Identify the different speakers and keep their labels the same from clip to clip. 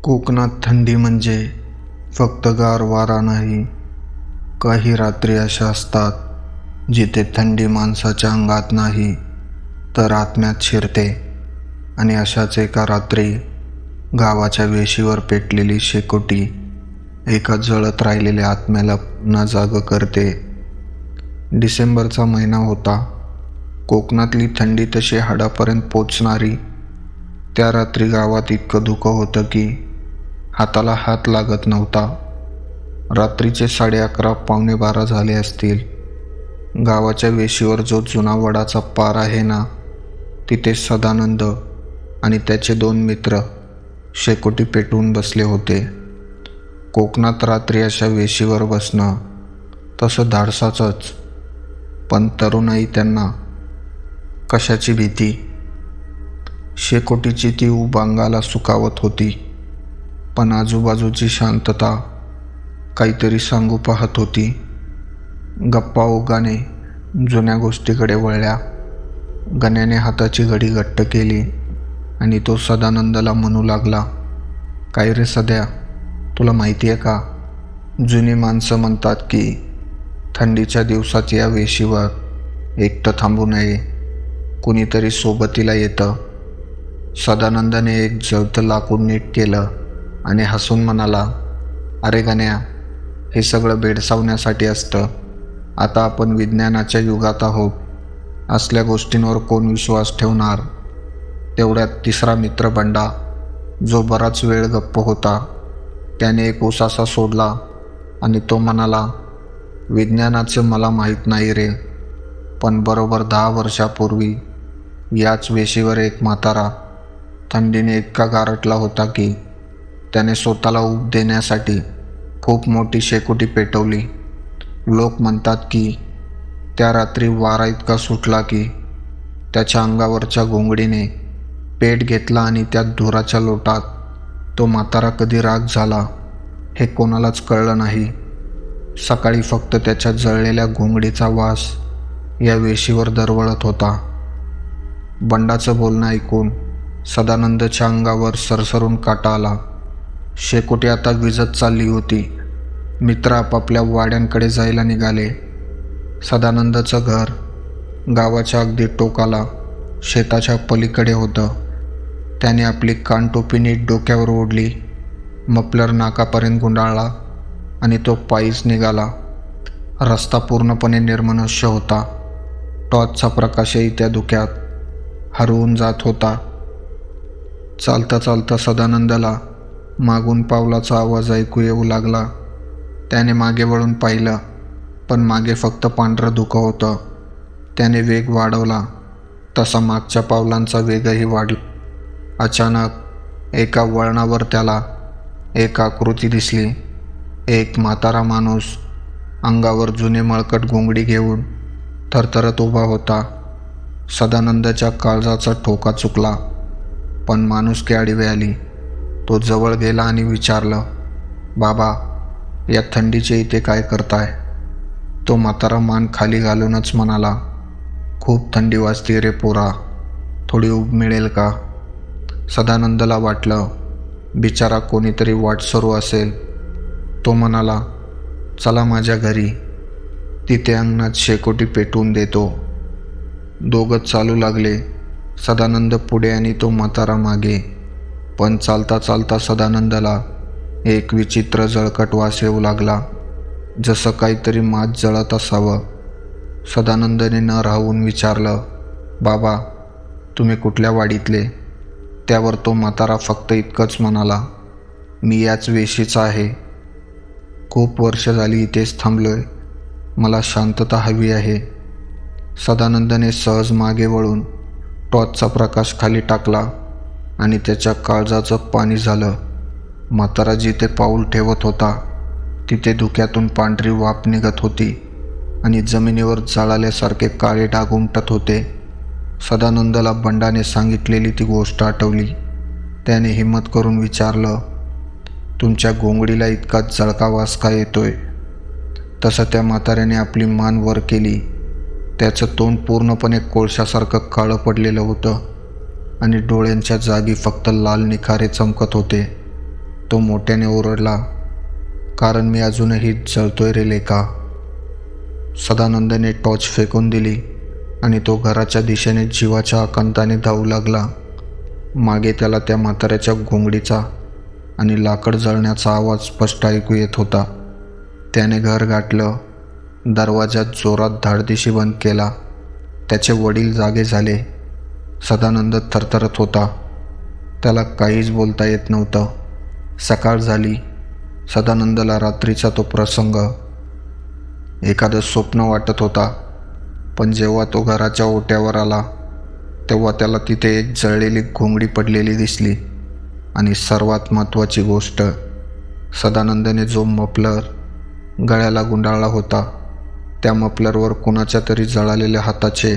Speaker 1: कोकणात थंडी म्हणजे फक्त गार वारा नाही. काही रात्री अशा असतात जिथे थंडी माणसाच्या अंगात नाही तर आत्म्यात शिरते. आणि अशाच एका रात्री गावाच्या वेशीवर पेटलेली शेकोटी एका जळत राहिलेल्या आत्म्याला पुन्हा जागं करते. डिसेंबरचा महिना होता. कोकणातली थंडी तशी हाडापर्यंत पोचणारी. त्या रात्री गावात इतकं धुकं होतं की हाताला हात लागत नव्हता. रात्रीचे 11:30 पावणे 12 झाले असतील. गावाच्या वेशीवर जो जुना वडाचा पार आहे ना, तिथे सदानंद आणि त्याचे 2 मित्र शेकोटी पेटवून बसले होते. कोकणात रात्री अशा वेशीवर बसणं तसं धाडसाचंच, पण तरुणाई त्यांना कशाची भीती. शेकोटीची ती ऊब अंगाला सुकावत होती, पण आजूबाजूची शांतता काहीतरी सांगू पाहत होती. गप्पा ओघाने जुन्या गोष्टीकडे वळल्या. गण्याने हाताची घडी घट्ट केली आणि तो सदानंदाला म्हणू लागला, काय रे सध्या, तुला माहिती आहे का, जुनी माणसं म्हणतात की थंडीच्या दिवसात या वेशीवर एकटं थांबू नये, कुणीतरी सोबतीला येतं. सदानंदाने एक जळतं लाकूड नीट केलं आणि हसून म्हणाला, अरे गण्या, हे सगळं भेडसावण्यासाठी असतं. आता आपण विज्ञानाच्या युगात आहोत. असल्या गोष्टींवर कोण विश्वास ठेवणार. तेवढ्यात तिसरा मित्र बंडा, जो बराच वेळ गप्प होता, त्याने एक उसासा सोडला आणि तो म्हणाला, विज्ञानाचं मला माहीत नाही रे, पण बरोबर 10 वर्षापूर्वी याच वेशीवर एक म्हातारा थंडीने इतका गारटला होता की त्याने स्वतःला ऊब देण्यासाठी खूप मोठी शेकोटी पेटवली. लोक म्हणतात की त्या रात्री वारा इतका सुटला की त्याच्या अंगावरच्या घोंगडीने पेट घेतला आणि त्या धुराच्या लोटात तो म्हातारा कधी राग झाला हे कोणालाच कळलं नाही. सकाळी फक्त त्याच्या जळलेल्या घोंगडीचा वास या वेशीवर दरवळत होता. बंडाचं बोलणं ऐकून सदानंदच्या अंगावर सरसरून काटा आला. शेकोटी आता विझत चालली होती. मित्र आपापल्या वाड्यांकडे जायला निघाले. सदानंदचं घर गावाच्या अगदी टोकाला शेताच्या पलीकडे होतं. त्याने आपली कानटोपी नीट डोक्यावर ओढली, मफलर नाकापर्यंत गुंडाळला आणि तो पायीच निघाला. रस्ता पूर्णपणे निर्मनुष्य होता. टॉर्चचा प्रकाशही त्या धुक्यात हरवून जात होता. चालता चालता सदानंदाला मागून पावलाचा आवाज ऐकू येऊ लागला. त्याने मागे वळून पाहिलं, पण मागे फक्त पांढरं धुकं होतं. त्याने वेग वाढवला तसा मागच्या पावलांचा वेगही वाढला. अचानक एका वळणावर त्याला एक आकृती दिसली. एक म्हातारा माणूस अंगावर जुने मळकट घोंगडी घेऊन थरथरत उभा होता. सदानंदाच्या काळजाचा ठोका चुकला, पण माणुसकी आडवी आली. तो जवळ गेला आणि विचारलं, बाबा, या थंडीचे इथे काय करताय? तो म्हातारा मान खाली घालूनच म्हणाला, खूप थंडी वाजते रे पोरा, थोडी ऊब मिळेल का? सदानंदला वाटलं बिचारा कोणीतरी वाटसरू असेल. तो म्हणाला, चला माझ्या घरी, तिथे अंगणात शेकोटी पेटवून देतो. दोघंच चालू लागले. सदानंद पुढे आणि तो म्हातारा मागे. पण चालता चालता सदानंदाला एक विचित्र जळकट वास येऊ लागला, जसं काहीतरी मात जळत असावं. सदानंदने न राहून विचारलं, बाबा, तुम्ही कुठल्या वाडीतले? त्यावर तो म्हातारा फक्त इतकंच म्हणाला, मी याच वेशीचा आहे. खूप वर्ष झाली इथेच थांबलोय. मला शांतता हवी आहे. सदानंदने सहज मागे वळून टॉर्चचा प्रकाश खाली टाकला आणि त्याच्या काळजाचं पाणी झालं. म्हातारा जिथे पाऊल ठेवत होता तिथे धुक्यातून पांढरी वाफ निघत होती आणि जमिनीवर जाळाल्यासारखे काळे डाग उमटत होते. सदानंदला बंडाने सांगितलेली ती गोष्ट आठवली. त्याने हिम्मत करून विचारलं, तुमच्या घोंगडीला इतका जळका वास का येतोय? तसं त्या म्हाताऱ्याने आपली मान वर केली. त्याचं तोंड पूर्णपणे कोळशासारखं काळं पडलेलं होतं आणि डोळ्यांच्या जागी फक्त लाल निखारे चमकत होते. तो मोठ्याने ओरडला, कारण मी अजूनही जळतोय रे लेका. सदानंदने टॉर्च फेकून दिली आणि तो घराच्या दिशेने जीवाच्या आकांताने धावू लागला. मागे त्याला त्या म्हाताऱ्याच्या घोंगडीचा आणि लाकड जळण्याचा आवाज स्पष्ट ऐकू येत होता. त्याने घर गाठलं, दरवाजा जोरात धाडदिशी बंद केला. त्याचे वडील जागे झाले. सदानंद थरथरत होता. त्याला काहीच बोलता येत नव्हतं. सकाळ झाली. सदानंदला रात्रीचा तो प्रसंग एखादं स्वप्न वाटत होता. पण जेव्हा तो घराच्या ओट्यावर आला तेव्हा त्याला तिथे एक जळलेली घोंगडी पडलेली दिसली. आणि सर्वात महत्त्वाची गोष्ट, सदानंदने जो मफलर गळ्याला गुंडाळला होता त्या मफलरवर कुणाच्या तरी जळालेल्या हाताचे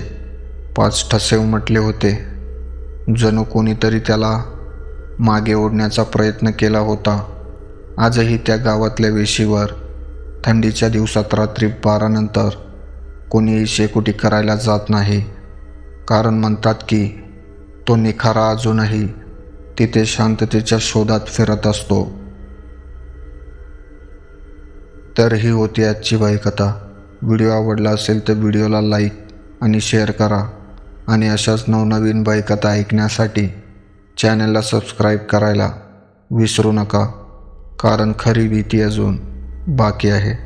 Speaker 1: 5 ठसे उमटले होते. जणू कोणीतरी त्याला मागे ओढण्याचा प्रयत्न केला होता. आजही त्या गावातल्या वेशीवर थंडीच्या दिवसात रात्री 12 नंतर कोणीही शेकोटी करायला जात नाही, कारण म्हणतात की तो निखारा अजूनही तिथे शांततेच्या शोधात फिरत असतो. तर ही होती आजची बाईकथा. व्हिडिओ आवडला असेल तर व्हिडिओला लाईक आणि शेअर करा आणि अशाच नवनवीन बाईकथा ऐकण्यासाठी चॅनलला सबस्क्राईब करायला विसरू नका, कारण खरी भीती अजून बाकी आहे.